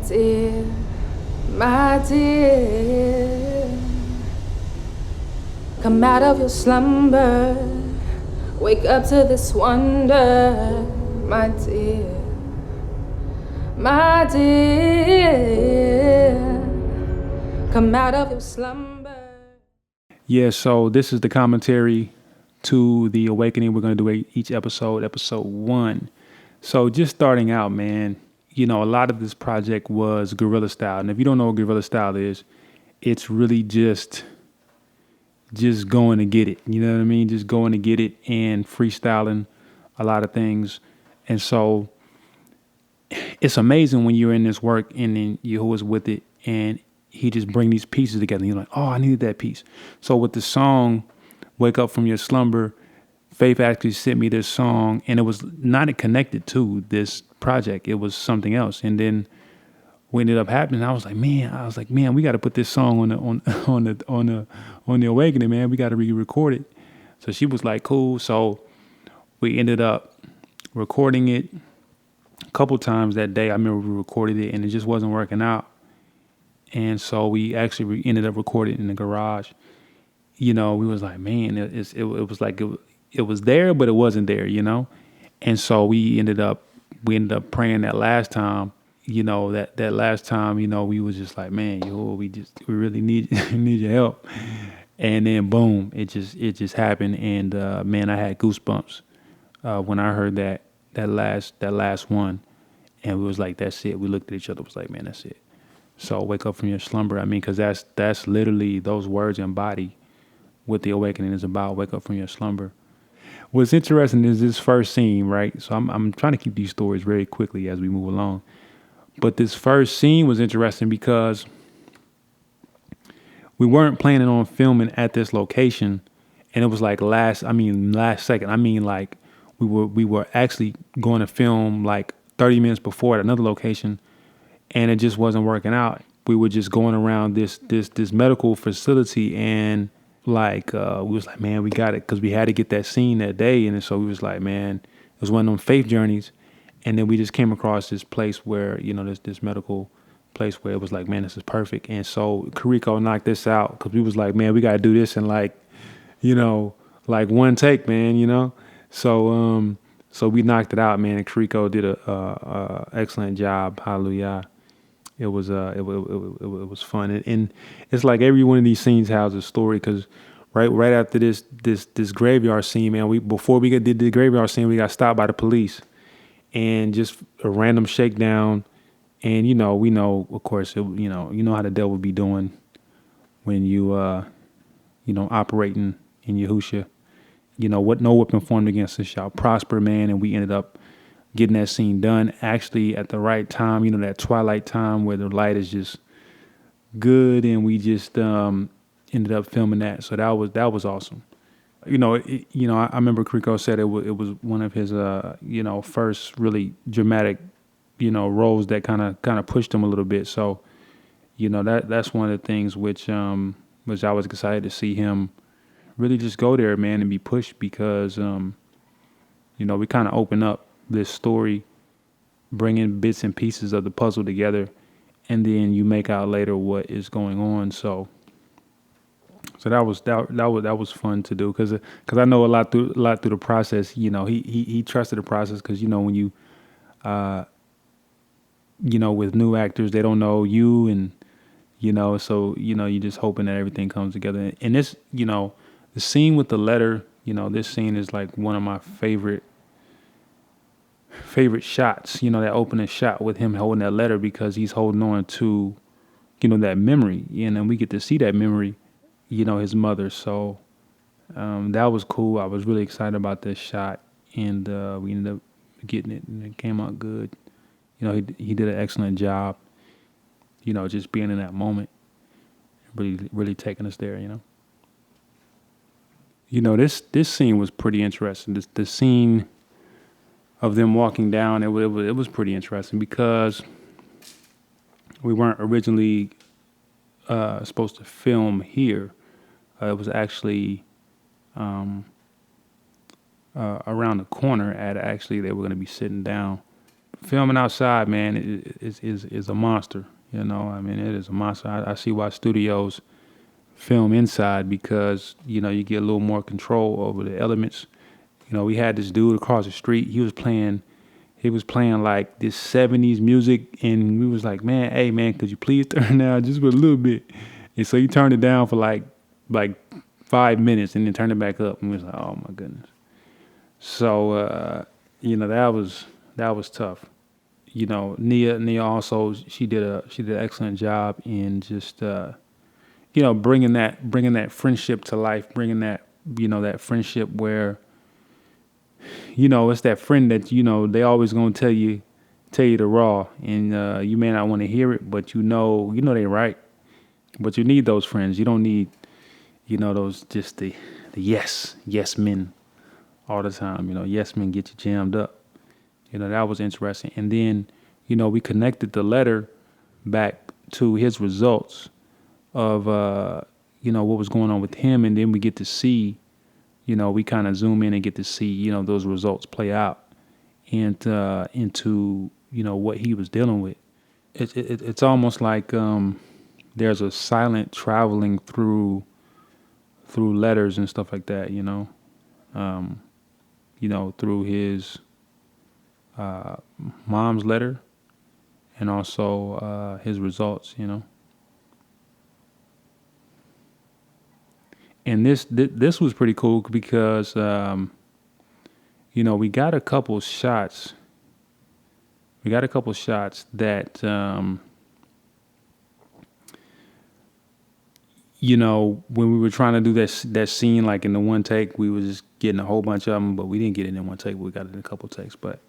dear, my dear. Come out of your slumber, wake up to this wonder, my dear, my dear. Come out of your slumber. Yeah, so this is the commentary to the awakening. We're going to do each episode 1. So just starting out, man, a lot of this project was guerrilla style. And if you don't know what guerrilla style is, it's really just going to get it. You know what I mean? Just going to get it and freestyling a lot of things. And so it's amazing when you're in this work and then you was with it and he just bring these pieces together. And you're like, oh, I needed that piece. So with the song, Wake Up From Your Slumber, Faith actually sent me this song and it was not connected to this project. It was something else. And then what ended up happening, I was like, man, we got to put this song on the awakening, man. We got to re-record it. So she was like, cool. So we ended up recording it a couple times that day. I remember we recorded it and it just wasn't working out. And so we actually ended up recording it in the garage. We was like, man, it was like it was there, but it wasn't there, And so we ended up praying that last time. That last time, we was just like, man, we really need need your help. And then boom, it just happened. And man, I had goosebumps when I heard that last one. And we was like, that's it. We looked at each other, was like, man, that's it. So wake up from your slumber. I mean, because that's literally, those words embody what the awakening is about. Wake up from your slumber. What's interesting is this first scene, right? So I'm trying to keep these stories very quickly as we move along. But this first scene was interesting because we weren't planning on filming at this location, and it was like last second. I mean, like we were actually going to film like 30 minutes before at another location, and it just wasn't working out. We were just going around this medical facility, and like we was like, man, we got it, because we had to get that scene that day. And so we was like, man, it was one of them faith journeys. And then we just came across this place where, this medical place where it was like, man, this is perfect. And so 𝐤𝐿 knocked this out, because we was like, man, we got to do this in like one take, man, So so we knocked it out, man. And 𝐤𝐿 did a excellent job. Hallelujah. It was it was fun. And it's like every one of these scenes has a story, because right after this graveyard scene, man, before we did the graveyard scene, we got stopped by the police. And just a random shakedown. And, we know, of course, how the devil be doing when you, operating in Yahushua. What no weapon formed against us shall prosper, man. And we ended up getting that scene done actually at the right time, that twilight time where the light is just good. And we just ended up filming that. So that was awesome. I remember 𝐤𝐿 said it was one of his, first really dramatic, roles that kind of pushed him a little bit. So, that's one of the things which I was excited to see him really just go there, man, and be pushed, because, we kind of open up this story, bringing bits and pieces of the puzzle together, and then you make out later what is going on. So that was fun to do, because I know a lot through the process. He trusted the process, because when you with new actors, they don't know you, and so you're just hoping that everything comes together. And this the scene with the letter, this scene is like one of my favorite shots. That opening shot with him holding that letter, because he's holding on to that memory, and then we get to see that memory, his mother. So that was cool. I was really excited about this shot, and we ended up getting it, and it came out good. He did an excellent job, just being in that moment, really, really taking us there, This scene was pretty interesting. The scene of them walking down, it was pretty interesting, because we weren't originally supposed to film here. It was actually around the corner they were going to be sitting down. filming outside, man, is a monster. You know, I mean, it is a monster. I see why studios film inside because you know you get a little more control over the elements. You know, we had this dude across the street. He was playing like this '70s music, and we was like, man, hey man, could you please turn it down just for a little bit? And so he turned it down for like 5 minutes, and then turned it back up, and we was like, oh my goodness. So you know that was tough. You know, Nia also she did an excellent job in just you know bringing that friendship to life, bringing that you know that friendship where you know it's that friend that you know they always gonna tell you the raw, and you may not want to hear it, but you know they right. But you need those friends. You don't need you know those just the yes men all the time. You know, yes men get you jammed up. You know, that was interesting. And then, you know, we connected the letter back to his results of, you know, what was going on with him. And then we get to see, you know, we kind of zoom in and get to see, you know, those results play out and into, you know, what he was dealing with. It's almost like there's a silent traveling through letters and stuff like that, you know, through his mom's letter and also his results, you know. And this was pretty cool because you know we got a couple shots. We got a couple shots that you know when we were trying to do that scene like in the one take, we was just getting a whole bunch of them, but we didn't get it in one take. We got it in a couple takes, but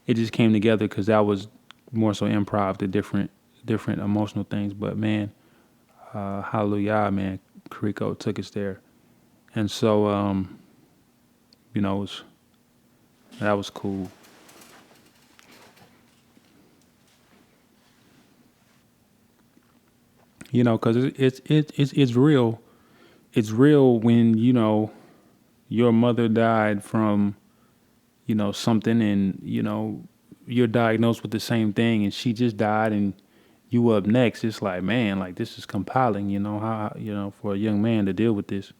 it just came together because that was more so improv, the different emotional things. But man, hallelujah, man, Rico took us there, and so you know, that was cool. You know, because it's real. It's real when you know your mother died from you know something, and you know you're diagnosed with the same thing, and she just died, and you up next. It's like, man, like this is compelling. You know how you know for a young man to deal with this.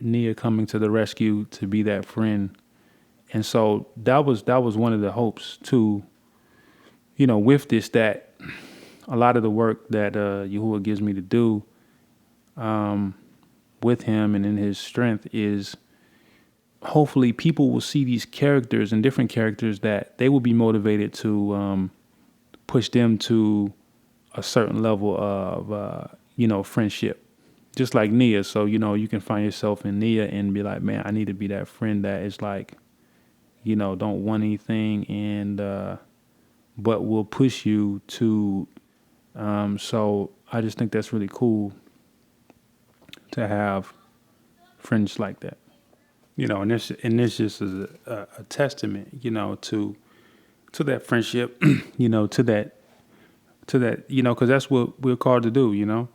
Nia coming to the rescue to be that friend, and so that was one of the hopes too. You know, with this that a lot of the work that Yahuwah gives me to do with him and in his strength is hopefully people will see these characters and different characters that they will be motivated to push them to a certain level of you know friendship, just like Nia. So you know you can find yourself in Nia and be like, man, I need to be that friend that is like, you know, don't want anything and but will push you to. So I just think that's really cool to have friends like that. You know, and this just is a testament, you know, to that friendship, you know, to that, you know, because that's what we're called to do, you know,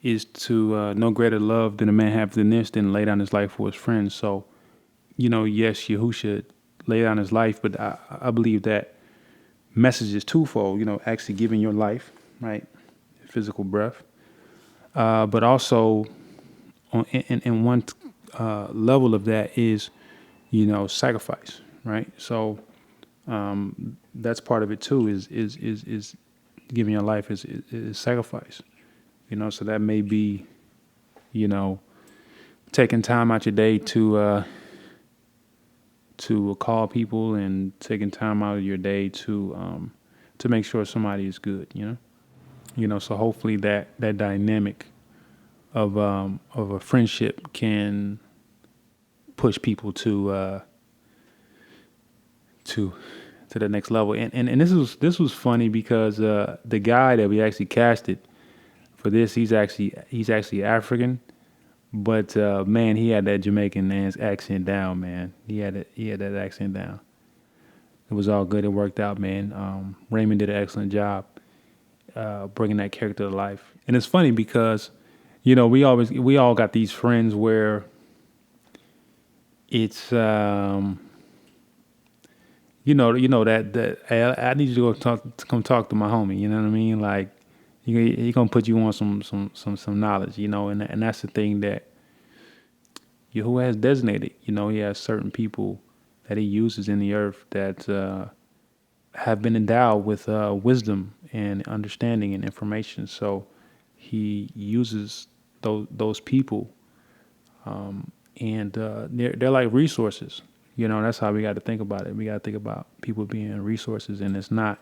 is to no greater love than a man have than this, than lay down his life for his friends. So, you know, yes, Yahusha lay down his life, but I believe that message is twofold, you know, actually giving your life, right, physical breath, but also in one level of that is, you know, sacrifice, right? So that's part of it too. Is giving your life is sacrifice, you know. So that may be, you know, taking time out your day to call people and taking time out of your day to make sure somebody is good, you know. So hopefully that dynamic of a friendship can push people to the next level. And this was funny because the guy that we actually casted for this, he's actually African, but man, he had that Jamaican accent down, man. He had that accent down. It was all good. It worked out, man. Raymond did an excellent job bringing that character to life. And it's funny because, you know, we all got these friends where it's that hey, I need you to come talk to my homie. You know what I mean? Like he gonna put you on some knowledge. And that's the thing that Yahuwah has designated. He has certain people that he uses in the earth that have been endowed with wisdom and understanding and information. So he uses those people, and they're like resources. That's how we got to think about it. We got to think about people being resources, and it's not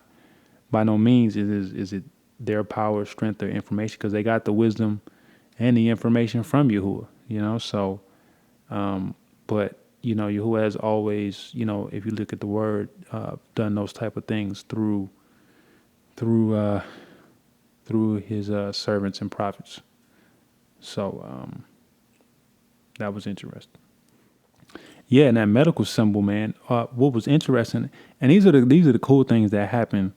by no means is it their power, strength, or information, because they got the wisdom and the information from Yahuwah. So but Yahuwah has always, if you look at the word, done those type of things through his servants and prophets. So that was interesting. Yeah, and that medical symbol, man. What was interesting, and these are the cool things that happen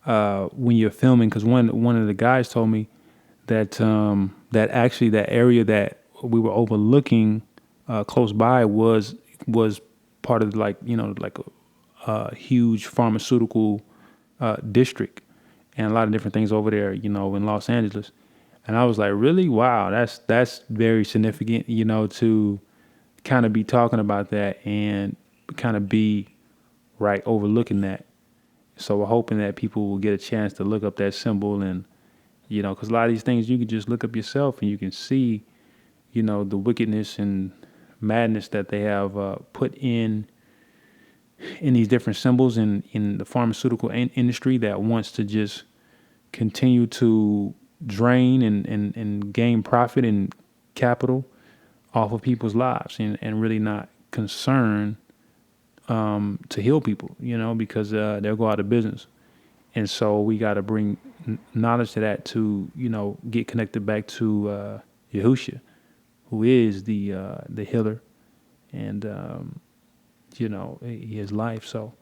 when you're filming. Because one of the guys told me that that actually that area that we were overlooking close by was part of like a huge pharmaceutical district, and a lot of different things over there, in Los Angeles. And I was like, really? Wow, that's very significant, to kind of be talking about that and kind of be right overlooking that. So we're hoping that people will get a chance to look up that symbol, and because a lot of these things you can just look up yourself and you can see, the wickedness and madness that they have put in these different symbols in the pharmaceutical industry that wants to just continue to drain and gain profit and capital off of people's lives, and really not concerned to heal people, because they'll go out of business. And so we got to bring knowledge to that to, get connected back to Yahushua, who is the healer, and his life. So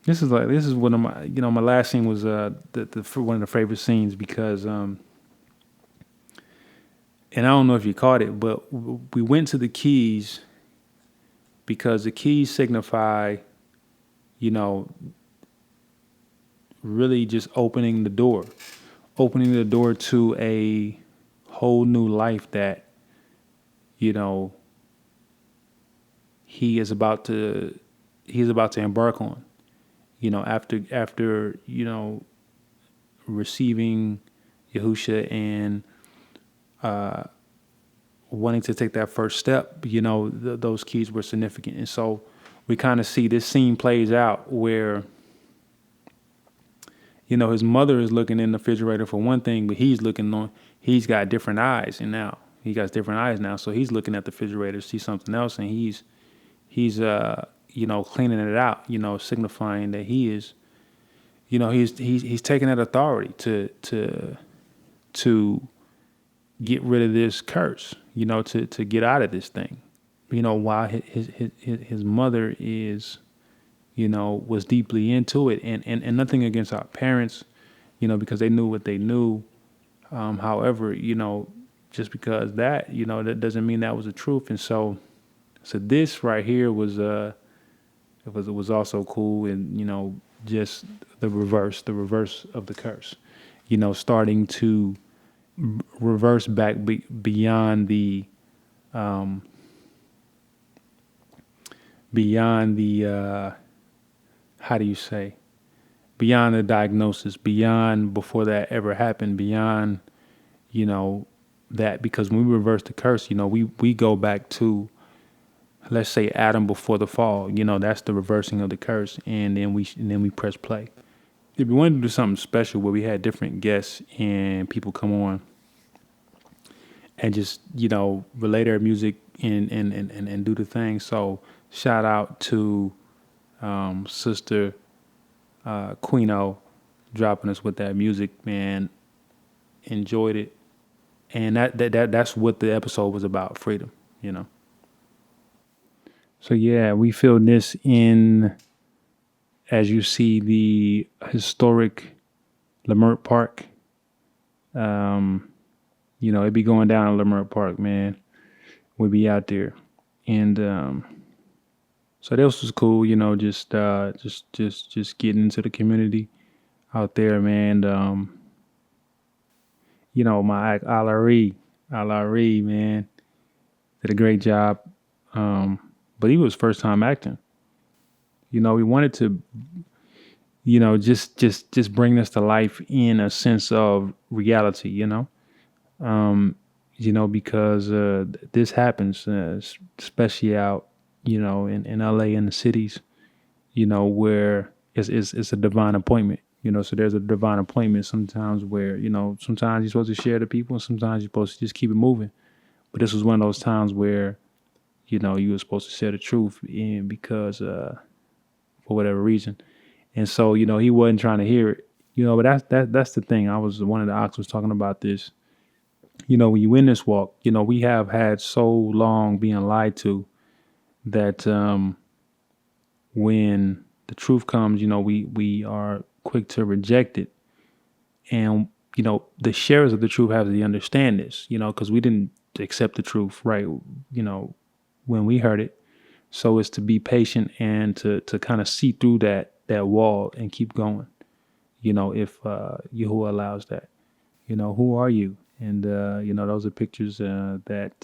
this is one of my my last scene was one of the favorite scenes, because and I don't know if you caught it, but we went to the keys because the keys signify, really just opening the door to a whole new life that, he's about to embark on, after receiving Yahusha and wanting to take that first step. Those keys were significant. And so we kind of see this scene plays out where, his mother is looking in the refrigerator for one thing, but he's got different eyes, and now he got different eyes now. So he's looking at the refrigerator, see something else, and he's cleaning it out, signifying that he is, he's taking that authority to get rid of this curse, to get out of this thing, while his mother is, was deeply into it, and nothing against our parents, because they knew what they knew. However, just because that, that doesn't mean that was the truth. And so this right here was it was also cool, and just the reverse of the curse, starting to reverse back beyond the how do you say, beyond the diagnosis, beyond before that ever happened, beyond that, because when we reverse the curse, we go back to, let's say, Adam before the fall. That's the reversing of the curse, and then we press play. If we wanted to do something special where we had different guests and people come on and just relay their music and do the thing. So shout out to Sister Queeno dropping us with that music, man. Enjoyed it, and that's what the episode was about, freedom. So yeah, we filmed this in, as you see, the historic Leimert Park. It'd be going down in Leimert Park, man. We'd be out there. And So this was cool, just getting into the community out there, man. My act Alahym, man, did a great job. But he was first time acting. We wanted to, just bring this to life in a sense of reality, because this happens, especially out, in LA and the cities, where it's a divine appointment. So there's a divine appointment sometimes where, sometimes you're supposed to share the people and sometimes you're supposed to just keep it moving. But this was one of those times where, you were supposed to share the truth in because for whatever reason. And so, he wasn't trying to hear it. But that's the thing. One of the ox was talking about this. When you in this walk, we have had so long being lied to that when the truth comes, we are quick to reject it. And, the sharers of the truth have to understand this, because we didn't accept the truth, right? When we heard it. So it's to be patient and to kind of see through that wall and keep going, if Yahuwah allows that. Who are you? And, those are pictures that,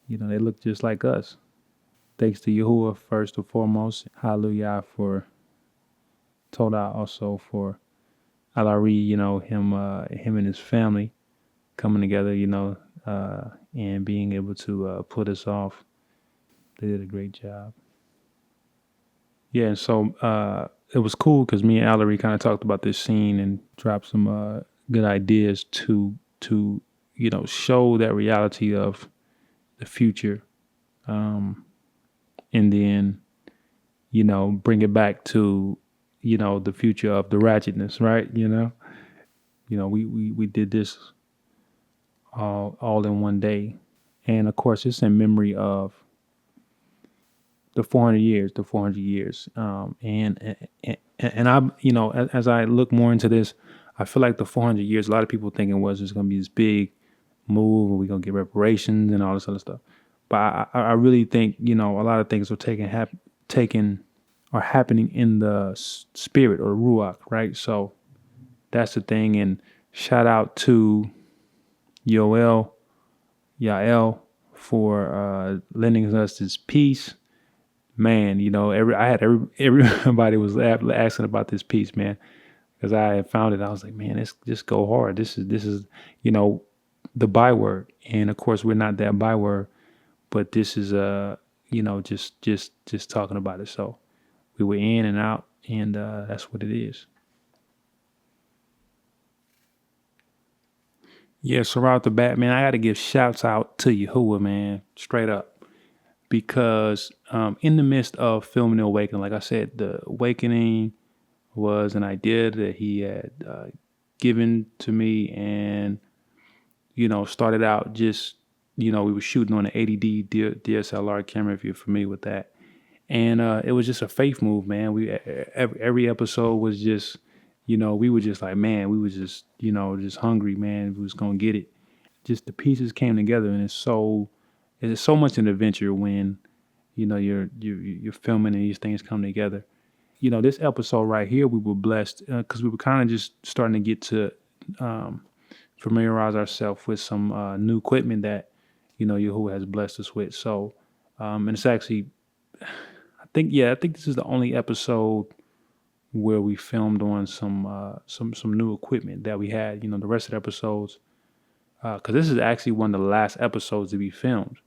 they look just like us. Thanks to Yahuwah first and foremost. Hallelujah for Toda, also for Alahym, him and his family coming together, and being able to pull this off. They did a great job. Yeah, and so it was cool because me and Alahym kind of talked about this scene and dropped some good ideas to show that reality of the future, and then bring it back to the future of the ratchetness, right? We did this all in one day, and of course it's in memory of the 400 years. And I, as I look more into this, I feel like the 400 years, a lot of people thinking was just going to be this big move and we're going to get reparations and all this other stuff. But I really think, a lot of things are are happening in the spirit or ruach, right? So that's the thing. And shout out to Yael for lending us this piece. Man, everybody was asking about this piece, man, because I had found it. I was like, man, let's just go hard. This is the byword, and of course we're not that byword, but this is just talking about it. So we were in and out, and that's what it is. Yeah, so right off the bat, man, I got to give shouts out to Yahuwah, man, straight up. Because in the midst of filming The Awakening, like I said, The Awakening was an idea that he had given to me and, started out just, we were shooting on an 80D DSLR camera, if you're familiar with that. And it was just a faith move, man. Every episode was just, we were just like, man, we was just, just hungry, man. We was going to get it. Just the pieces came together, and it's so much an adventure when, you're filming and these things come together. This episode right here, we were blessed because we were kind of just starting to get to familiarize ourselves with some new equipment that, Yahuwah has blessed us with. So, and it's actually, I think this is the only episode where we filmed on some new equipment that we had. The rest of the episodes, because this is actually one of the last episodes to be filmed.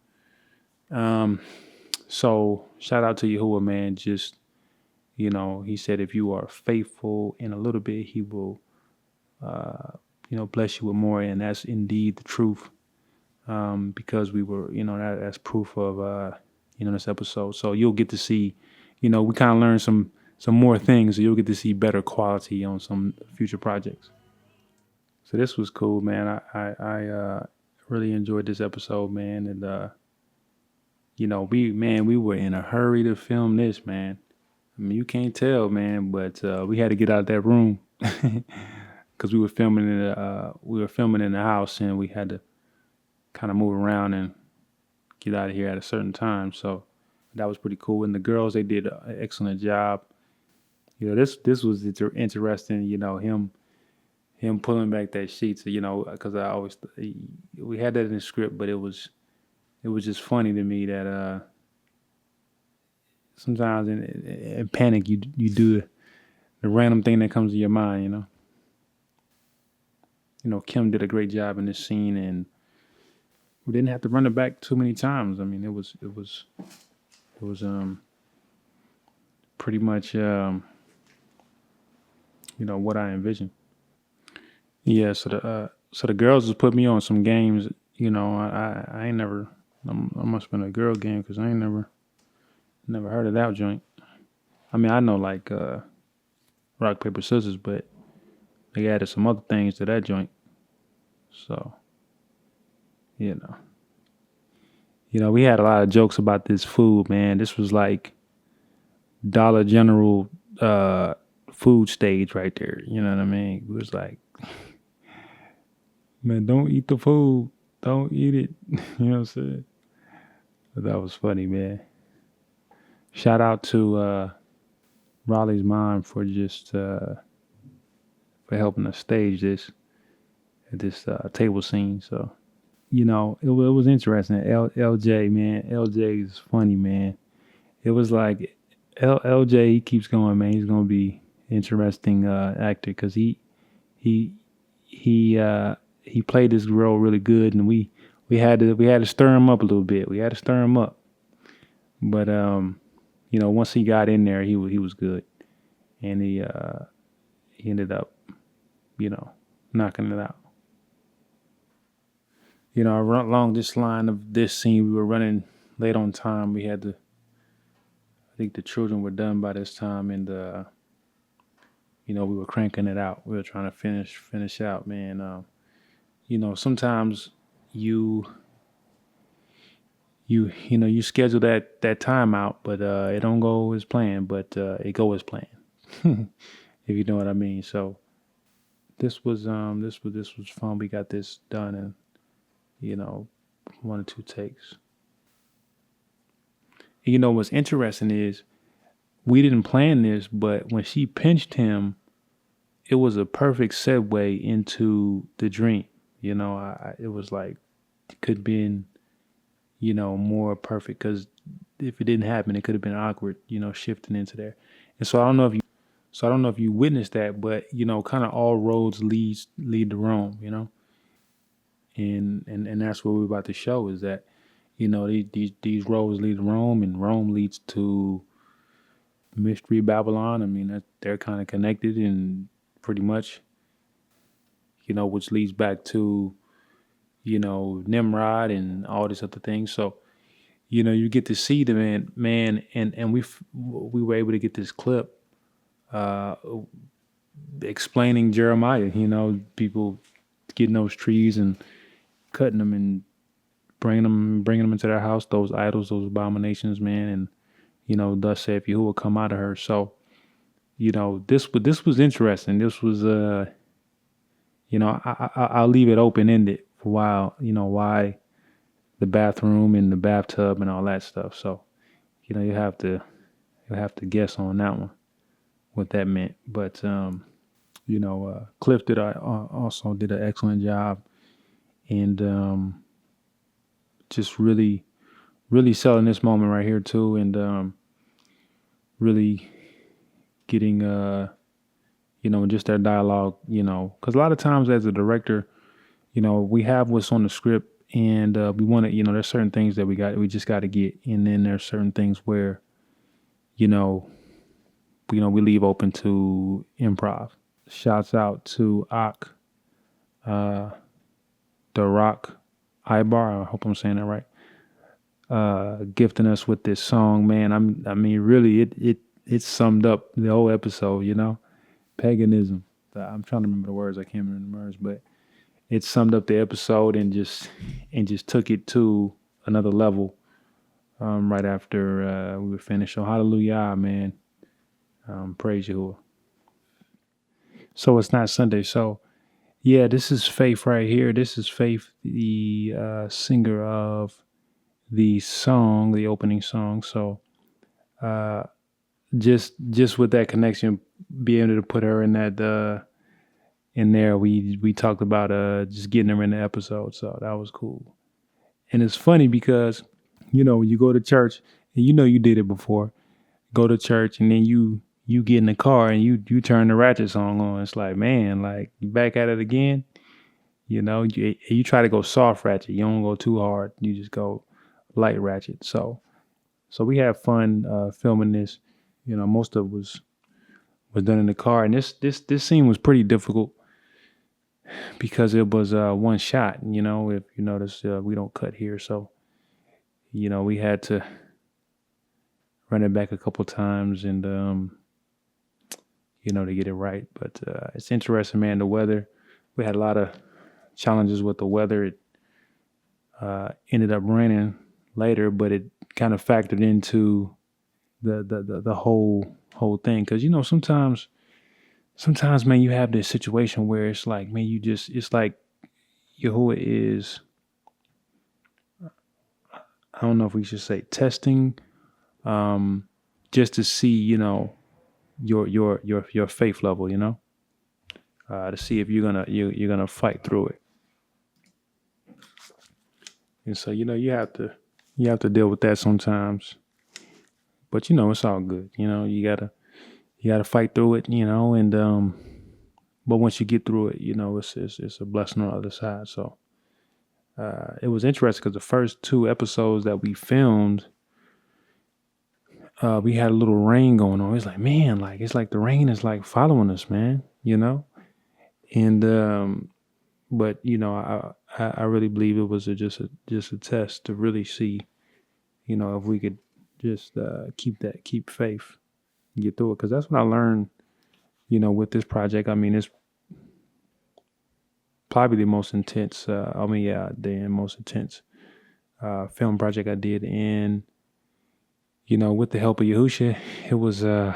So shout out to Yahuwah, man. Just, he said, if you are faithful in a little bit, he will, bless you with more. And that's indeed the truth. Because we were, that's proof of, this episode. So you'll get to see, we kind of learned some more things. So you'll get to see better quality on some future projects. So this was cool, man. I really enjoyed this episode, man. And, we were in a hurry to film this, man. I mean, you can't tell, man, but we had to get out of that room because we were filming in the house, and we had to kind of move around and get out of here at a certain time. So That was pretty cool. And the girls, they did an excellent job. This was interesting. Him pulling back that sheet. Because I always we had that in the script, but it was just funny to me that sometimes in panic you do the random thing that comes to your mind. Kim did a great job in this scene, and we didn't have to run it back too many times. I mean, it was pretty much what I envisioned. Yeah, so the girls just put me on some games. I ain't never. I must have been a girl game because I ain't never heard of that joint. I mean, I know like rock paper scissors, but they added some other things to that joint. So, we had a lot of jokes about this food, man. This was like Dollar General food stage right there. You know what I mean? It was like, man, don't eat the food. Don't eat it. You know what I'm saying? But that was funny, man. Shout out to Raleigh's mom for just for helping us stage this table scene. So, it was interesting. LJ, man, LJ is funny, man. It was like LJ, he keeps going, man. He's gonna be interesting actor because he played this role really good, and we had to stir him up a little bit. We had to stir him up, but once he got in there, he was good, and he ended up knocking it out. Along this line of this scene, we were running late on time. We had to. I think the children were done by this time, and we were cranking it out. We were trying to finish out, man. Sometimes you schedule that time out, but it don't go as planned, but it go as planned. If you know what I mean. So this was fun. We got this done in 1 or 2 takes. And what's interesting is we didn't plan this, but when she pinched him, it was a perfect segue into the dream. It was like it could have been, more perfect because if it didn't happen, it could have been awkward, shifting into there. And so I don't know if you witnessed that, but kind of all roads lead to Rome, and that's what we're about to show is that, these roads lead to Rome, and Rome leads to Mystery Babylon. I mean, they're kind of connected, and pretty much, which leads back to, Nimrod and all these other things. So, you get to see the man, and we were able to get this clip explaining Jeremiah. People getting those trees and cutting them and bringing them into their house. Those idols, those abominations, man, and thus saith Yahuwah, come out of her. So, this was interesting. This was I'll leave it open ended for a while. Why the bathroom and the bathtub and all that stuff. So, you have to guess on that one what that meant. But Cliff also did an excellent job, and just really selling this moment right here too, and really getting just that dialogue, because a lot of times as a director, we have what's on the script, and we want to, there's certain things that we just got to get, and then there's certain things where we leave open to improv. Shouts out to the Rock Ibar, I hope I'm saying that right, gifting us with this song, man. I mean, really, it summed up the whole episode, paganism. I'm trying to remember the words. I can't remember the words, but it summed up the episode and just took it to another level right after we were finished. So hallelujah, man. Praise Yahuwah. So it's not Sunday. So yeah, this is Faith right here. This is Faith, the singer of the opening song. So just with that connection, being able to put her in that in there, we talked about just getting her in the episode. So that was cool. And it's funny because, you go to church and you did it before. Go to church and then you get in the car and you turn the ratchet song on. It's like, man, like you back at it again. You try to go soft ratchet. You don't go too hard. You just go light ratchet. So we had fun filming this. Most of it was done in the car, and this scene was pretty difficult because it was one shot. If you notice, we don't cut here, so we had to run it back a couple times and to get it right. But it's interesting, man. The weather, we had a lot of challenges with the weather. It ended up raining later, but it kind of factored into the whole thing. Because sometimes, man, you have this situation where it's like, man, it's like Yahuwah is, I don't know if we should say testing, just to see, your faith level, to see if you're gonna fight through it. And so, you have to deal with that sometimes. But it's all good. You gotta fight through it, and but once you get through it, it's a blessing on the other side. So it was interesting because the first 2 episodes that we filmed, we had a little rain going on. It's like, man, like it's like the rain is like following us, man, And but I really believe it was just a test to really see, if we could just keep faith, and get through it. Because that's what I learned, with this project. I mean, it's probably the most intense. The most intense film project I did, and with the help of Yahusha, it was man,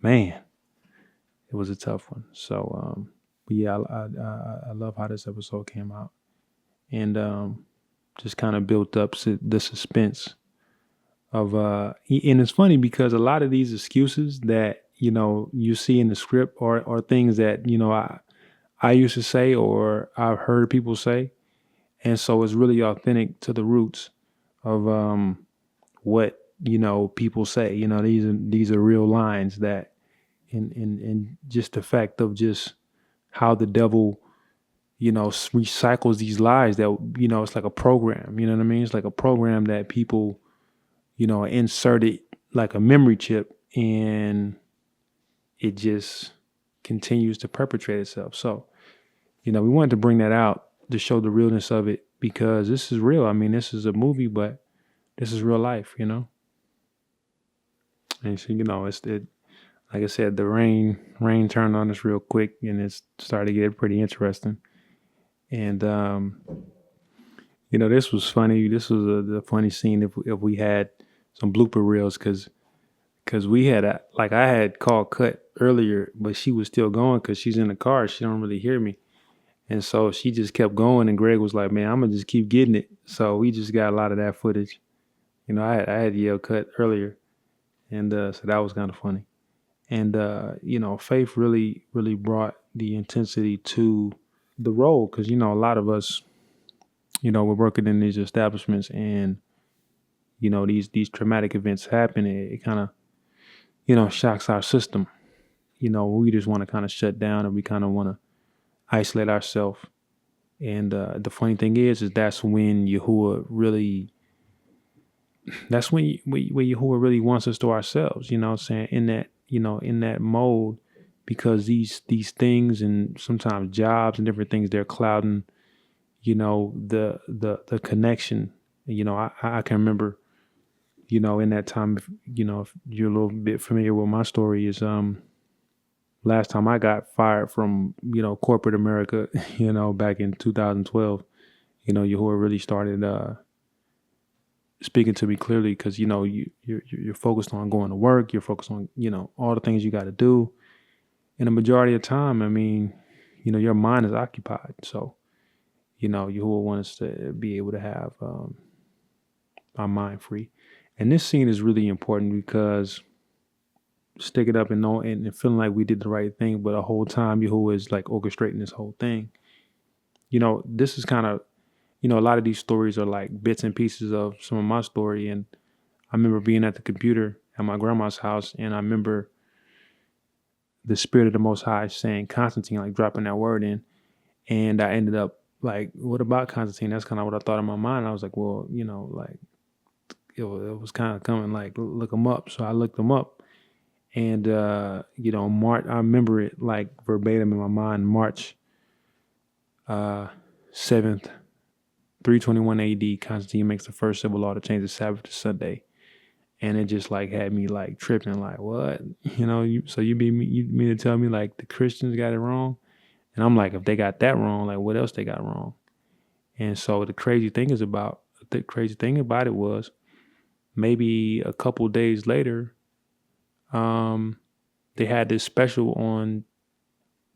it was a tough one. So but yeah, I love how this episode came out, and just kind of built up the suspense of and it's funny because a lot of these excuses that you see in the script are things that I used to say or I've heard people say, and so it's really authentic to the roots of what people say. These are real lines that, and just the fact of just how the devil recycles these lies that it's like a program. You know what I mean? It's like a program that people inserted like a memory chip, and it just continues to perpetrate itself. So, we wanted to bring that out to show the realness of it, because this is real. I mean, this is a movie, but this is real life, And so, like I said, the rain turned on us real quick, and it started to get pretty interesting. And, this was funny. This was a funny scene if we had some blooper reels, because we had I had called cut earlier, but she was still going because she's in the car. She don't really hear me. And so she just kept going, and Greg was like, man, I'm going to just keep getting it. So we just got a lot of that footage. I had yelled cut earlier, and so that was kind of funny. And, Faith really, really brought the intensity to the role, because, a lot of us, we're working in these establishments, and, these traumatic events happen. It kind of, shocks our system. We just want to kind of shut down, and we kind of want to isolate ourselves. And the funny thing is that's when Yahuwah really, Yahuwah really wants us to ourselves, what I'm saying, in that mode, because these things, and sometimes jobs and different things, they're clouding, the connection. I can remember, in that time, if you're a little bit familiar with my story, is last time I got fired from, corporate America, back in 2012, Yahuwah really started speaking to me clearly, because you're focused on going to work, you're focused on all the things you got to do, and the majority of the time, I mean, your mind is occupied. So Yahuwah wants us to be able to have my mind free. And this scene is really important because stick it up and know and feeling like we did the right thing, but the whole time Yahuwah is like orchestrating this whole thing. This is kind of, a lot of these stories are like bits and pieces of some of my story. And I remember being at the computer at my grandma's house, and I remember the Spirit of the Most High saying Constantine, like dropping that word in. And I ended up like, what about Constantine? That's kind of what I thought in my mind. I was like, well, like it was kind of coming, like look him up. So I looked him up, and March. I remember it like verbatim in my mind. March 7th, 321 A.D. Constantine makes the first civil law to change the Sabbath to Sunday, and it just like had me like tripping, like what? So you mean to tell me like the Christians got it wrong? And I'm like, if they got that wrong, like what else they got wrong? And so the crazy thing about it was maybe a couple days later, they had this special on,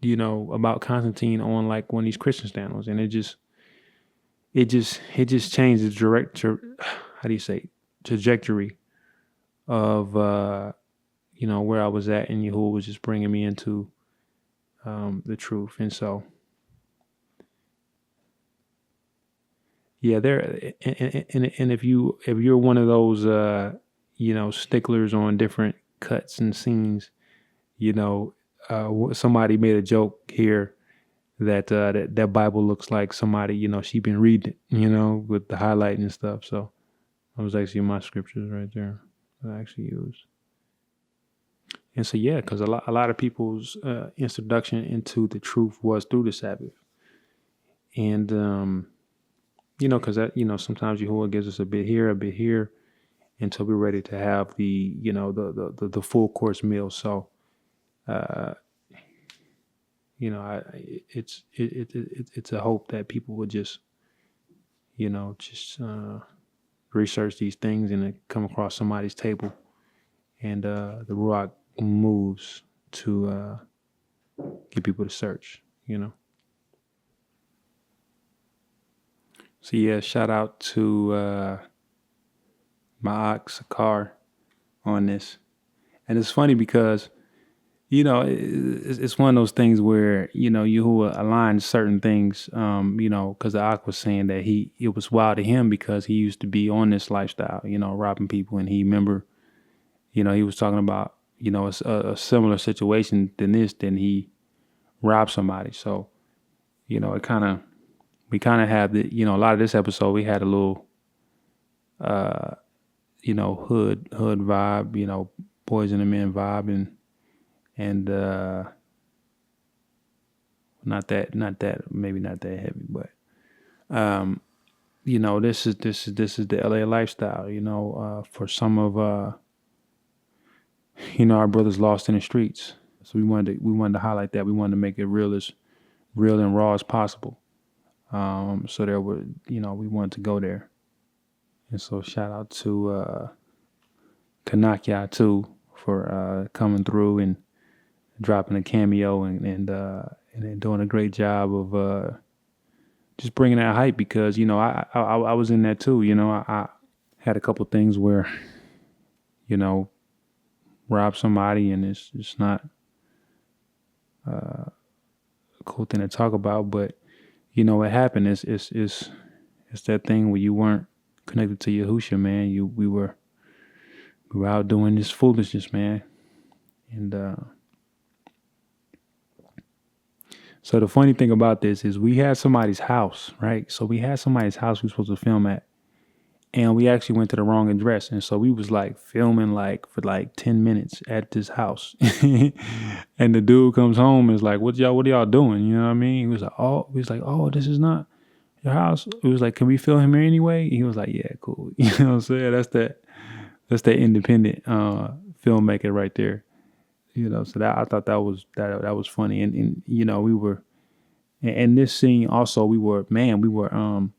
about Constantine on like one of these Christian channels, and it just changed the trajectory of where I was at, and Yahuwah was just bringing me into the truth. And so there, and if you're one of those sticklers on different cuts and scenes, somebody made a joke here that that Bible looks like somebody, she been reading it, with the highlighting and stuff. So that was actually my scriptures right there that I actually used. And so, because a lot of people's introduction into the truth was through the Sabbath. And, because that, sometimes Yahuwah gives us a bit here, until we're ready to have the, the full course meal. So, it's a hope that people would just research these things and come across somebody's table, and the Ruach moves to get people to search. So shout out to my Sakar on this, and it's funny because it's one of those things where Yahuwah aligns certain things, because the Ak was saying that it was wild to him because he used to be on this lifestyle, robbing people, and he remember, he was talking about a similar situation than this, then he robbed somebody. So we kind of have the a lot of this episode we had a little hood vibe, Boys and the Men vibe, and maybe not that heavy, but this is the LA lifestyle, for some of our brothers lost in the streets. So we wanted to highlight that. We wanted to make it real and raw as possible. So there were, we wanted to go there. And so shout out to 𝐤𝐄𝐅 too for coming through and dropping a cameo and doing a great job of just bringing that hype, because I was in that too. I had a couple things where rob somebody, and it's just not a cool thing to talk about. But what happened is it's that thing where you weren't connected to Yahushua, man. We were out doing this foolishness, man. And so the funny thing about this is we had somebody's house, right? So we had somebody's house we were supposed to film at, and we actually went to the wrong address. And so we was like filming like for like 10 minutes at this house. And the dude comes home and is like, what are y'all doing? You know what I mean? He was like, oh, this is not your house. It was like, can we film him here anyway? He was like, yeah, cool. You know what I'm saying? That's that independent filmmaker right there. So that I thought that was funny. And we were, and this scene also, we were a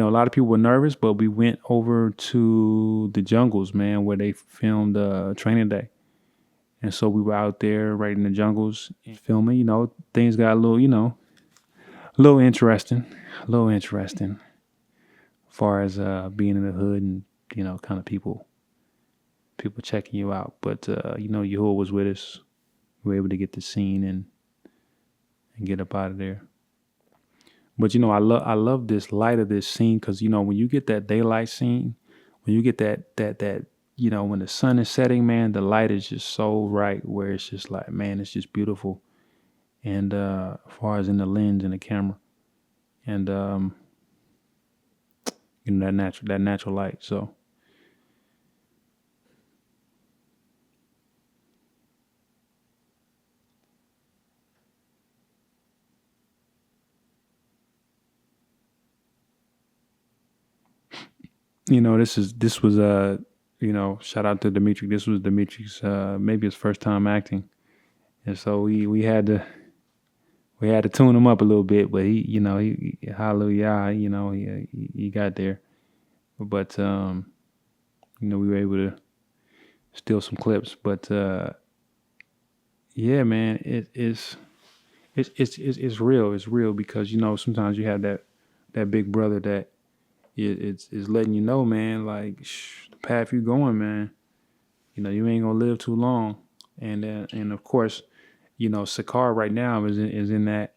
lot of people were nervous, but we went over to the jungles, man, where they filmed Training Day. And so we were out there right in the jungles filming. Things got a little interesting as far as being in the hood and kind of people checking you out. But Yahuwah was with us. We were able to get the scene and get up out of there. But I love this light of this scene because when you get that daylight scene, when you get that when the sun is setting, man, the light is just so right where it's just like, man, it's just beautiful. And as far as in the lens and the camera, and that natural light. So this was shout out to Dimitri. This was Dimitri's maybe his first time acting, and so we had to tune him up a little bit, but he hallelujah, he got there, but we were able to steal some clips, but yeah, man, it's real. It's real because sometimes you have that big brother that is letting you know, man, like the path you're going, man. You ain't gonna live too long, and of course, Sakar right now is in that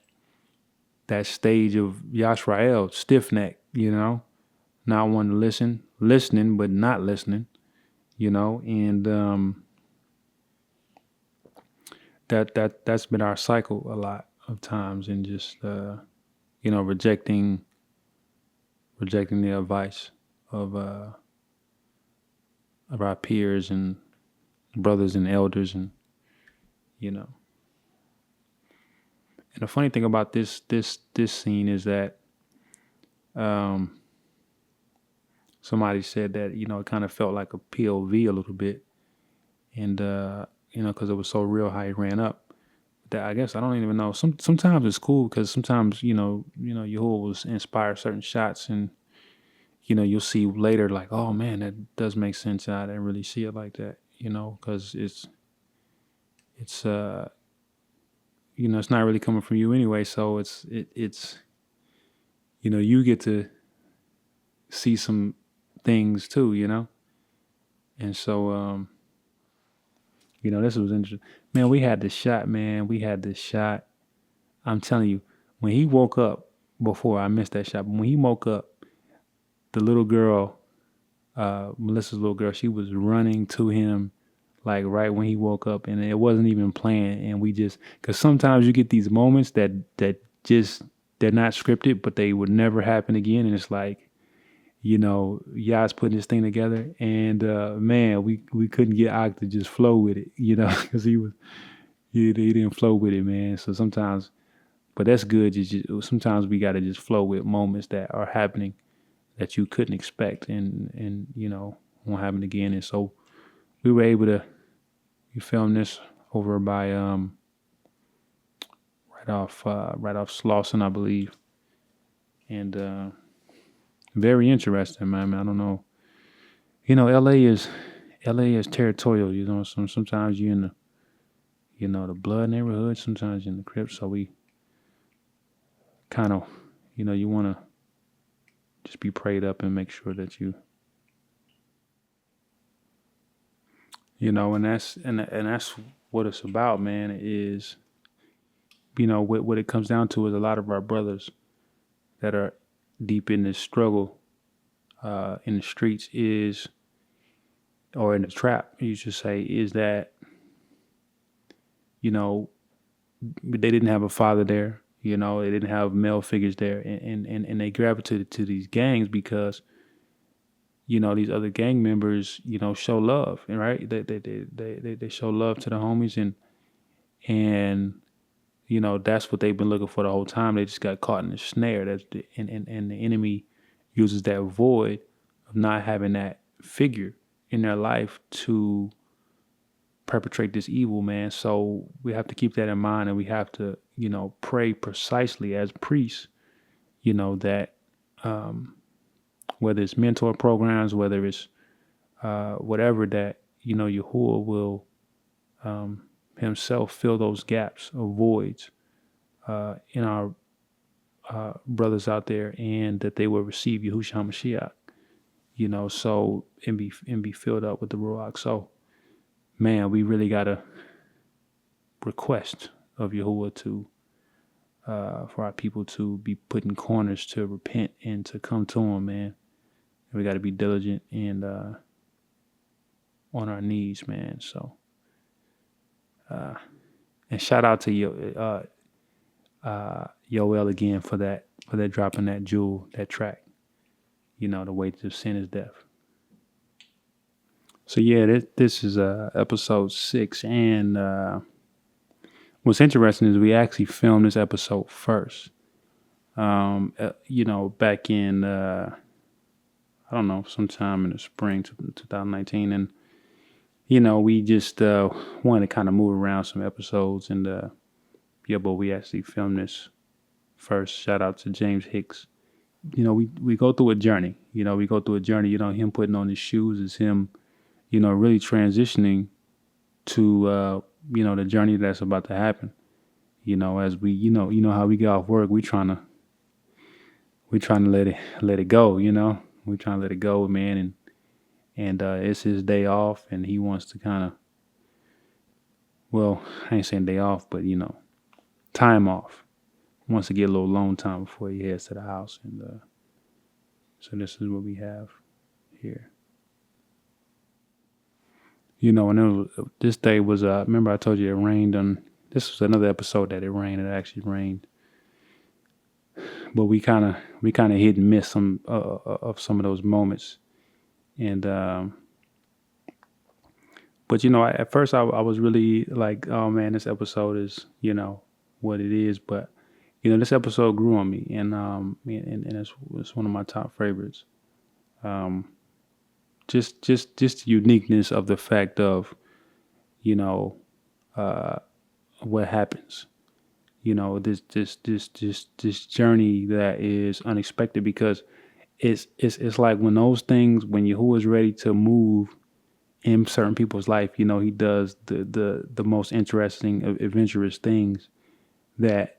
stage of Yashrael, stiff neck, not wanting to listening but not listening, and that's been our cycle a lot of times, and just rejecting the advice of our peers and brothers and elders, and and the funny thing about this scene is that somebody said that it kind of felt like a POV a little bit, and because it was so real how he ran up. That I guess I don't even know. Sometimes it's cool because sometimes Yahuwah will inspire certain shots, and you'll see later like, oh man, that does make sense. I didn't really see it like that, because it's it's not really coming from you anyway. So it's you get to see some things too, and so this was interesting. Man, we had this shot, man. I'm telling you, when he woke up, before I missed that shot, but when he woke up, the little girl, Melissa's little girl, she was running to him like right when he woke up, and it wasn't even planned. And we just, because sometimes you get these moments that just, they're not scripted, but they would never happen again. And it's like, Yas putting this thing together, and man, we couldn't get Ak to just flow with it, because he didn't flow with it, man. So sometimes, but that's good. Sometimes we got to just flow with moments that are happening that you couldn't expect, and won't happen again. And so we were able to film this over by right off Slauson, I believe, and very interesting, man. I don't know. LA is territorial. Sometimes you're in the blood neighborhood. Sometimes you're in the Crips. So we kind of, you want to just be prayed up and make sure that you, and that's what it's about, man. Is what it comes down to is a lot of our brothers that are deep in this struggle in the streets or in the trap, you should say, is that they didn't have a father there, they didn't have male figures there, and they gravitated to these gangs because these other gang members show love, right? They show love to the homies, and that's what they've been looking for the whole time. They just got caught in the snare. And the enemy uses that void of not having that figure in their life to perpetrate this evil, man. So we have to keep that in mind, and we have to, pray precisely as priests, that whether it's mentor programs, whether it's whatever, that, Yahuwah will himself fill those gaps or voids in our brothers out there, and that they will receive Yahushua Mashiach, so and be filled up with the Ruach. So, man, we really gotta request of Yahuwah to for our people to be put in corners to repent and to come to Him, man. And we got to be diligent and on our knees, man. So, and shout out to Yoel again for that dropping that jewel, that track. The wages of sin is death. So yeah, this is episode 6, and what's interesting is we actually filmed this episode first. Back in I don't know, sometime in the spring 2019, and we just wanted to kind of move around some episodes, and but we actually filmed this first. Shout out to James Hicks. We go through a journey. We go through a journey. Him putting on his shoes is him, really transitioning to the journey that's about to happen. As we how we get off work, we trying to let it go. We trying to let it go, man, and it's his day off, and he wants to kind of, well, I ain't saying day off, but time off. He wants to get a little alone time before he heads to the house, and so this is what we have here. And this day was, remember I told you it rained this was another episode that it rained. It actually rained. But we kind of hit and miss some of some of those moments. And, but at first I was really like, oh man, this episode is, what it is. But, this episode grew on me, and it's one of my top favorites. Just the uniqueness of the fact of, what happens, this journey that is unexpected, because it's like when those things, when Yahuwah is ready to move in certain people's life, he does the most interesting, adventurous things that,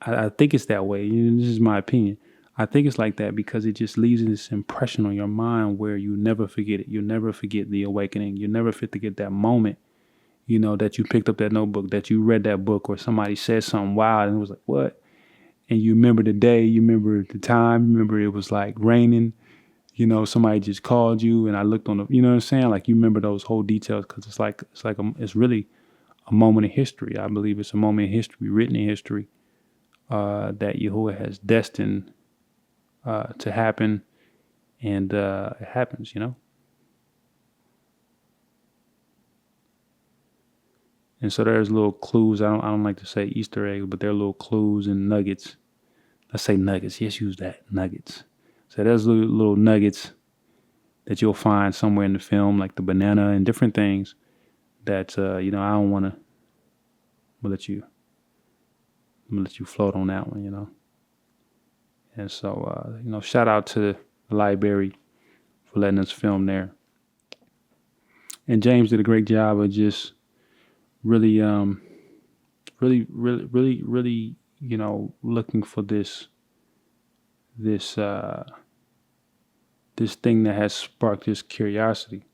I think it's that way. This is my opinion. I think it's like that because it just leaves this impression on your mind where you never forget it. You never forget the awakening. You never forget that moment, that you picked up that notebook, that you read that book, or somebody said something wild and it was like, what? And you remember the day, you remember the time, you remember it was like raining, somebody just called you, and I looked on the, you know what I'm saying? Like, you remember those whole details because it's really a moment in history. I believe it's a moment in history, written in history, that Yahuwah has destined to happen, and it happens, And so there's little clues. I don't like to say Easter eggs, but there are little clues and nuggets. Let's say nuggets. Yes, use that, nuggets. So there's little nuggets that you'll find somewhere in the film, like the banana and different things that I don't want to. I'm gonna let you float on that one, And so shout out to the library for letting us film there. And James did a great job of just really, looking for this thing that has sparked this curiosity.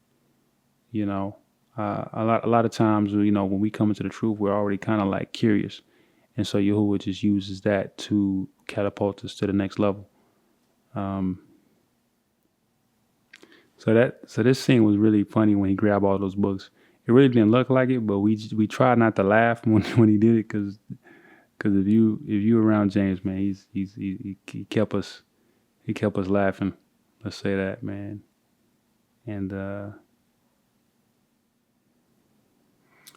A lot of times, when we come into the truth, we're already kind of like curious, and so Yahuwah just uses that to catapult us to the next level. So this scene was really funny when he grabbed all those books. It really didn't look like it, but we tried not to laugh when he did it, because if you around James, man, he kept us laughing. Let's say that, man. And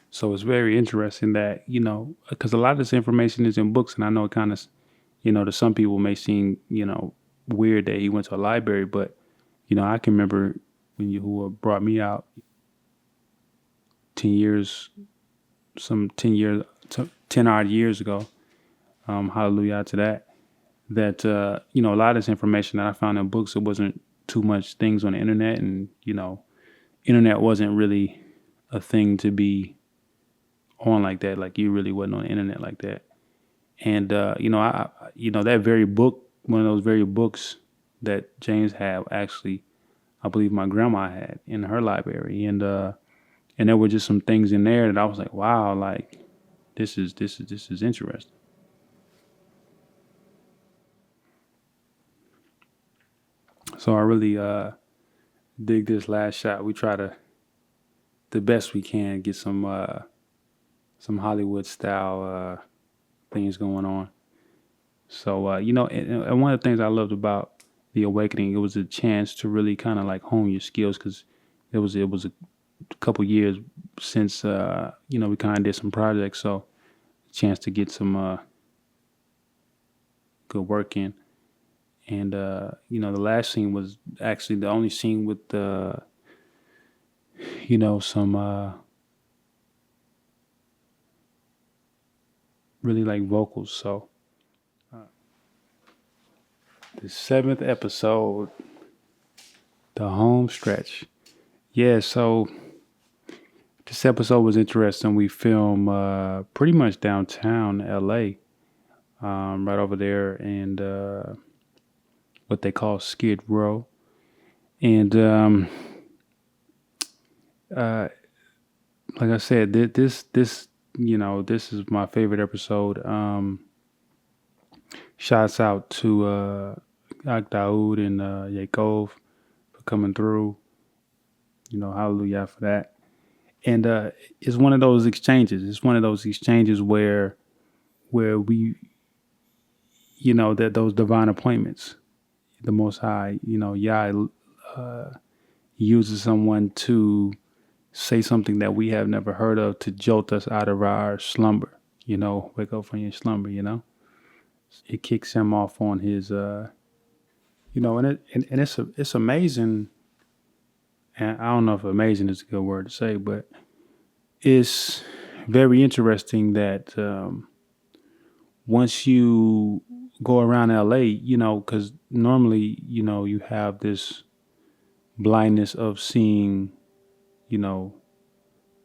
so it's very interesting that, because a lot of this information is in books, and I know it kind of, to some people may seem, weird that he went to a library, but, I can remember when Yahuwah brought me out 10 odd years ago. Hallelujah to that. That, a lot of this information that I found in books, it wasn't too much things on the internet, and, internet wasn't really a thing to be on like that. Like, you really wasn't on the internet like that. And, that very book, one of those very books that James had, actually I believe my grandma had in her library, and there were just some things in there that I was like, wow, like this is interesting. So I really dig this last shot. We try to the best we can get some Hollywood style things going on. So and one of the things I loved about the Awakening, it was a chance to really kind of like hone your skills, because it was a couple years since we kind of did some projects, so a chance to get some good work in. And the last scene was actually the only scene with some really like vocals. So the 7th episode, the home stretch. Yeah, so this episode was interesting. We filmed pretty much downtown LA, right over there, and what they call Skid Row. And like I said, this is my favorite episode. Shouts out to 𝐤𐤄𐅅𐤔𐏏 and 𝐤𐤄𐅅𐤔𐏏 for coming through. Hallelujah for that. And it's one of those exchanges. It's one of those exchanges where we, that those divine appointments, the Most High, Yah uses someone to say something that we have never heard of, to jolt us out of our slumber. Wake up from your slumber. It kicks him off on his, and it's amazing. And I don't know if amazing is a good word to say, but it's very interesting that once you go around LA, because normally, you have this blindness of seeing,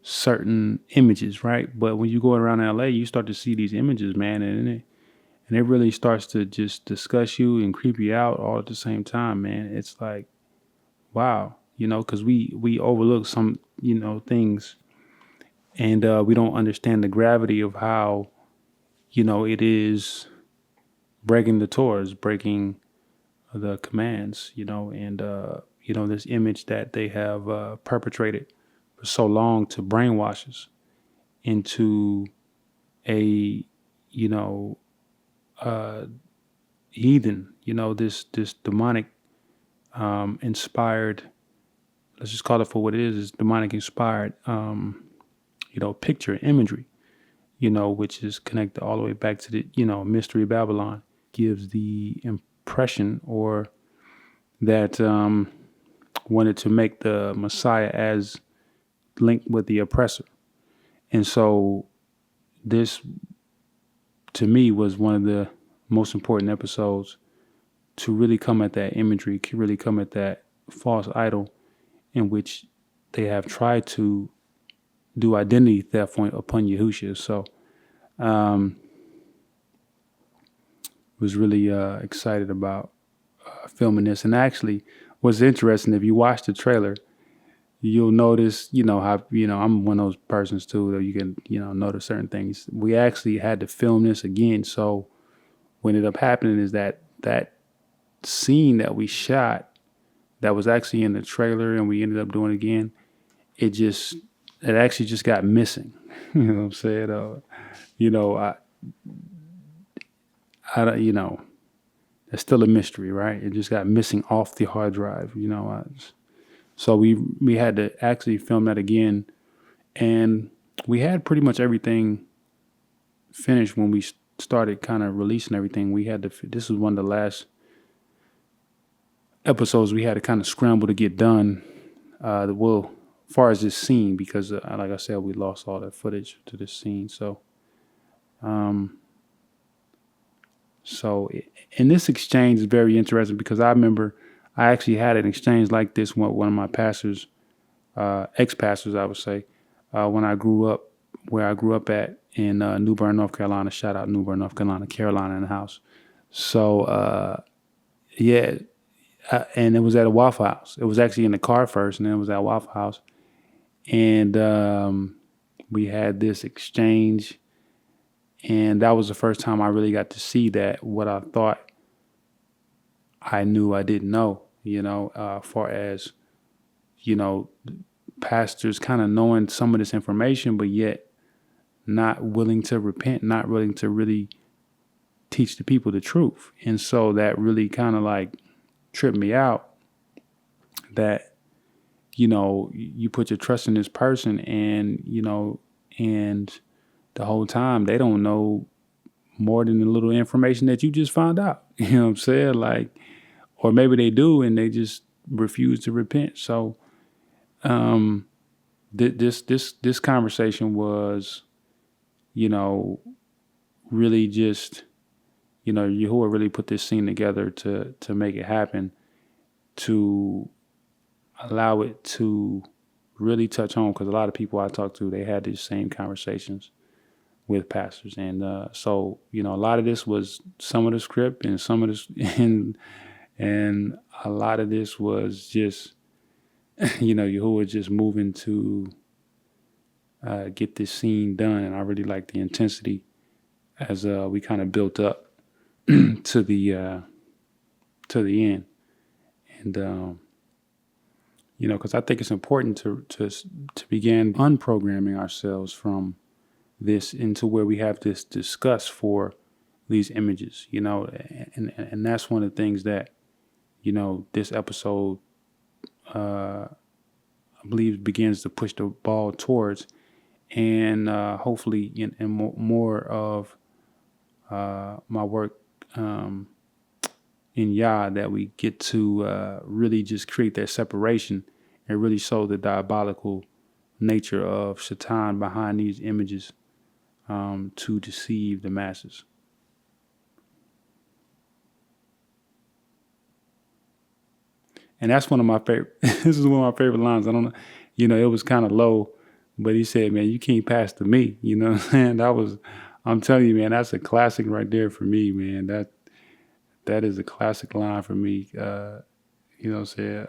certain images, right? But when you go around LA, you start to see these images, man, and it really starts to just disgust you and creep you out all at the same time, man. It's like, wow, because we overlook some, things, and we don't understand the gravity of how, it is breaking the Torahs, breaking the commands, and this image that they have perpetrated for so long to brainwash us into a, heathen, this demonic inspired, let's just call it for what it is demonic inspired, picture imagery, which is connected all the way back to the, mystery Babylon. Gives the impression, or that wanted to make the Messiah as linked with the oppressor. And so this, to me, was one of the most important episodes to really come at that imagery, to really come at that false idol in which they have tried to do identity theft upon Yahushua. So was really excited about filming this. And actually, what's interesting, if you watch the trailer, you'll notice, how, I'm one of those persons too, that you can, notice certain things. We actually had to film this again. So what ended up happening is that scene that we shot that was actually in the trailer and we ended up doing it again, it actually just got missing. You know what I'm saying? I don't, it's still a mystery, right? It just got missing off the hard drive, so we had to actually film that again, and we had pretty much everything finished when we started kind of releasing everything. This was one of the last episodes we had to kind of scramble to get done. As far as this scene, because like I said, we lost all that footage to this scene. So, and this exchange is very interesting because I remember I actually had an exchange like this with one of my pastors, ex-pastors, I would say, when I grew up, where I grew up at in New Bern, North Carolina. Shout out New Bern, North Carolina, Carolina in the house. So, and it was at a Waffle House. It was actually in the car first, and then it was at Waffle House. And we had this exchange, and that was the first time I really got to see that what I thought I knew I didn't know, far as, pastors kind of knowing some of this information, but yet not willing to repent, not willing to really teach the people the truth. And so that really kind of like tripped me out that, you put your trust in this person and, and the whole time they don't know more than the little information that you just found out. You know what I'm saying? Like, or maybe they do and they just refuse to repent. So this conversation was, really just, Yahuwah really put this scene together to make it happen, to allow it to really touch home, because a lot of people I talked to, they had these same conversations with pastors. And so, a lot of this was some of the script and some of this, and a lot of this was just, Yahuwah just moving to get this scene done. And I really like the intensity as we kind of built up to the end. And, because I think it's important to begin unprogramming ourselves from this into where we have this disgust for these images, and that's one of the things that, this episode, I believe begins to push the ball towards, and hopefully in more of my work in Yah, that we get to really just create that separation and really show the diabolical nature of Satan behind these images to deceive the masses. And that's one of my favorite. This is one of my favorite lines. I don't know, it was kind of low, but he said, "Man, you can't pass to me." You know what I'm saying? I'm telling you, man, that's a classic right there for me, man. That is a classic line for me. You know what I'm saying?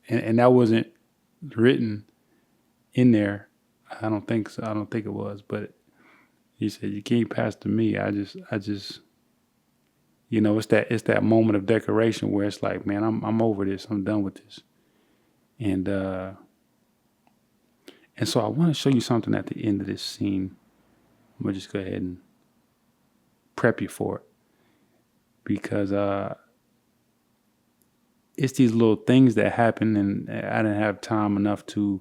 And that wasn't written in there. I don't think so. I don't think it was, but he said, "You can't pass to me." I just, it's that moment of declaration where it's like, man, I'm over this. I'm done with this. And so I want to show you something at the end of this scene. I'm gonna just go ahead and prep you for it, because it's these little things that happen, and I didn't have time enough to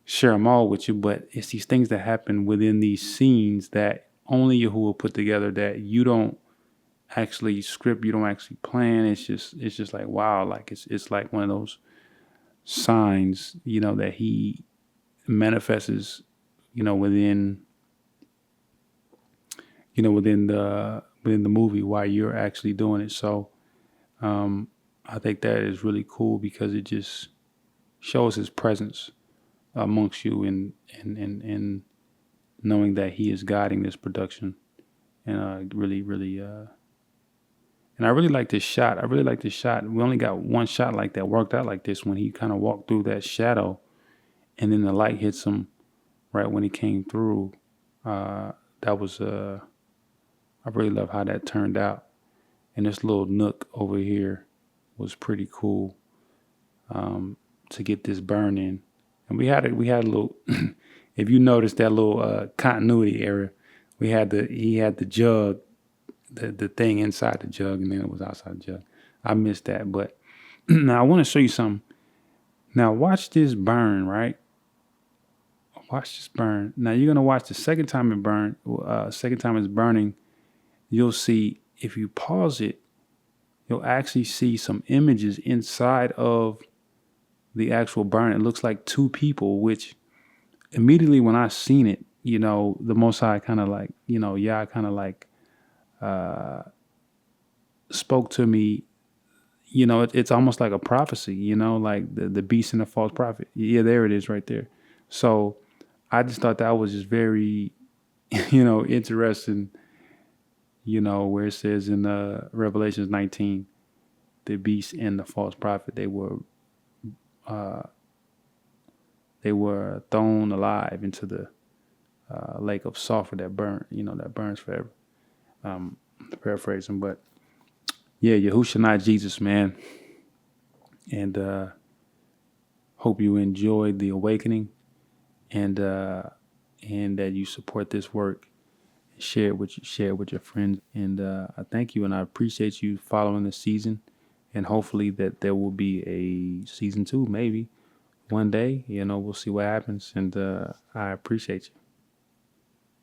share them all with you, but it's these things that happen within these scenes that only Yahuwah put together, that you don't actually script, you don't actually plan. It's just like, wow, like it's like one of those signs, that he manifests, within the movie while you're actually doing it. So I think that is really cool, because it just shows his presence amongst you, and knowing that he is guiding this production. And really and I really like this shot. We only got one shot like that worked out like this, when he kind of walked through that shadow and then the light hits him right when he came through. That was I really love how that turned out. And this little nook over here was pretty cool to get this burn in. And we had a little, if you notice that little continuity error, he had the jug, the thing inside the jug, and then it was outside the jug. I missed that, but now I want to show you something. Now watch this burn, right? Watch this burn. Now you're gonna watch the second time it burn. Second time it's burning, you'll see, if you pause it, you'll actually see some images inside of the actual burn. It looks like two people, which immediately when I seen it, the Most High kind of like, Yah kind of like spoke to me. It's almost like a prophecy, like the beast and the false prophet. Yeah, there it is right there. So I just thought that was just very, interesting, where it says in Revelations 19 the beast and the false prophet, they were thrown alive into the lake of sulfur that burns forever. Paraphrasing, but yeah, Yahushua, not Jesus, man. And hope you enjoyed the awakening, and that you support this work. Share it with your friends, and I thank you, and I appreciate you following the season, and hopefully that there will be a season 2, maybe one day. We'll see what happens, and I appreciate you.